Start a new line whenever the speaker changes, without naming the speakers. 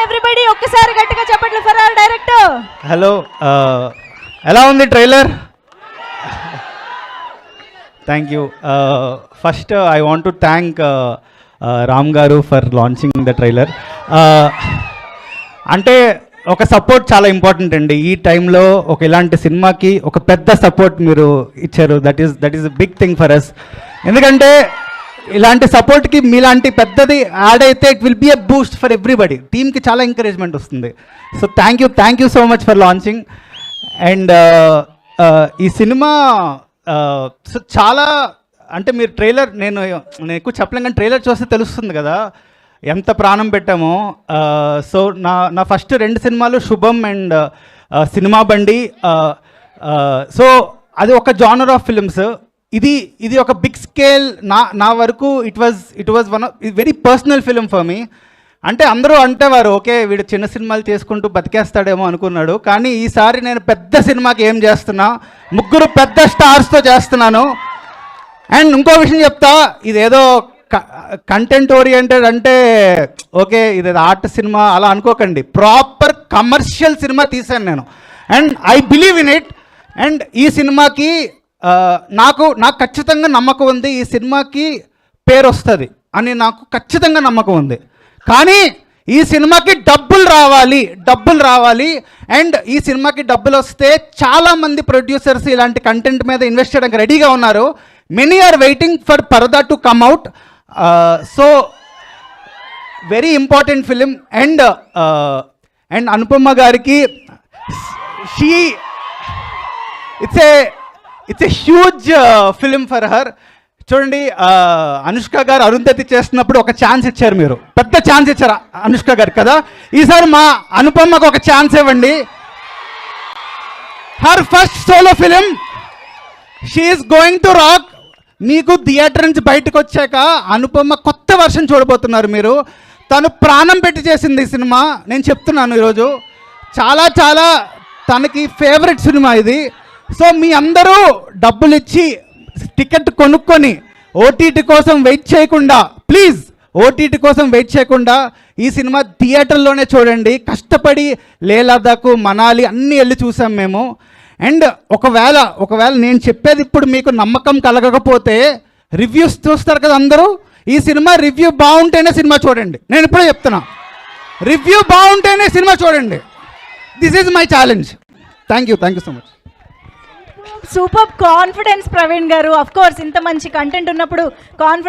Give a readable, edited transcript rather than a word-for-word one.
On everybody, ఒక్కసారి గట్టిగా చెప్పట్లు for hour director.
Hello, ఎలా ఉంది trailer? Thank you. First I want to thank Ram గారు ఫర్ లాంచింగ్ ద ట్రైలర్. అంటే ఒక సపోర్ట్ చాలా ఇంపార్టెంట్ అండి. ఈ టైంలో ఒక ఇలాంటి సినిమాకి ఒక పెద్ద సపోర్ట్ మీరు ఇచ్చారు. That is big thing for us. ఎందుకంటే ఇలాంటి సపోర్ట్కి మీలాంటి పెద్దది యాడ్ అయితే it will be a boost for everybody. టీమ్కి చాలా ఎంకరేజ్మెంట్ వస్తుంది. So thank you so much for launching. And ఈ సినిమా సో చాలా అంటే మీరు ట్రైలర్ నేను ఎక్కువ చెప్పలేం, కానీ ట్రైలర్ చూస్తే తెలుస్తుంది కదా ఎంత ప్రాణం పెట్టామో. సో నా ఫస్ట్ 2 సినిమాలు శుభం అండ్ సినిమా బండి. సో అది ఒక జానర్ ఆఫ్ ఫిల్మ్స్. ఇది ఒక బిగ్ స్కేల్. నా వరకు it was one very personal film for me. అంటే అందరూ అంటేవారు ఓకే వీడు చిన్న సినిమాలు చేసుకుంటూ బతికేస్తాడేమో అనుకున్నాడు, కానీ ఈసారి నేను పెద్ద సినిమాకి ఏం చేస్తున్నా, 3 పెద్ద స్టార్స్తో చేస్తున్నాను. అండ్ ఇంకో విషయం చెప్తా, ఇదేదో కంటెంట్ ఓరియంటెడ్ అంటే ఓకే ఇది ఆర్ట్ సినిమా అలా అనుకోకండి. ప్రాపర్ కమర్షియల్ సినిమా తీశాను నేను. And I believe in it. And ఈ సినిమాకి నాకు ఖచ్చితంగా నమ్మకం ఉంది. ఈ సినిమాకి పేరు వస్తుంది అని నాకు ఖచ్చితంగా నమ్మకం ఉంది. కానీ ఈ సినిమాకి డబ్బులు రావాలి. అండ్ ఈ సినిమాకి డబ్బులు వస్తే చాలామంది ప్రొడ్యూసర్స్ ఇలాంటి కంటెంట్ మీద ఇన్వెస్ట్ చేయడానికి రెడీగా ఉన్నారు. Many are waiting for Paradha to come out. So very important film. And Anupama గారికి it's a huge film for her. చూడండి, అనుష్క గారు అరుంధతి చేస్తున్నప్పుడు ఒక ఛాన్స్ ఇచ్చారు, మీరు పెద్ద ఛాన్స్ ఇచ్చారు అనుష్క గారికి కదా. ఈసారి మా అనుపమకు ఒక ఛాన్స్ ఇవ్వండి. Her first solo film, she is going to rock. మీకు థియేటర్ నుంచి బయటకు వచ్చాక అనుపమ కొత్త వర్షన్ చూడబోతున్నారు మీరు. తను ప్రాణం పెట్టి చేసింది ఈ సినిమా. నేను చెప్తున్నాను ఈరోజు చాలా చాలా తనకి ఫేవరెట్ సినిమా ఇది. సో మీ అందరూ డబ్బులు ఇచ్చి టికెట్ కొనుక్కొని ఓటీటీ కోసం వెయిట్ చేయకుండా, ప్లీజ్ ఓటీటీ కోసం వెయిట్ చేయకుండా ఈ సినిమా థియేటర్లోనే చూడండి. కష్టపడి లేహ్ లదాఖ్ మనాలి అన్నీ వెళ్ళి చూసాం మేము. అండ్ ఒకవేళ నేను చెప్పేది ఇప్పుడు మీకు నమ్మకం కలగకపోతే రివ్యూస్ చూస్తారు కదా అందరూ. ఈ సినిమా రివ్యూ బాగుంటేనే సినిమా చూడండి. నేను ఇప్పుడే చెప్తున్నా, రివ్యూ బాగుంటేనే సినిమా చూడండి. This is my challenge. Thank you so much.
Super confidence Praveen గారు. అఫ్ కోర్స్ ఇంత మంచి కంటెంట్ ఉన్నప్పుడు కాన్ఫిడెన్స్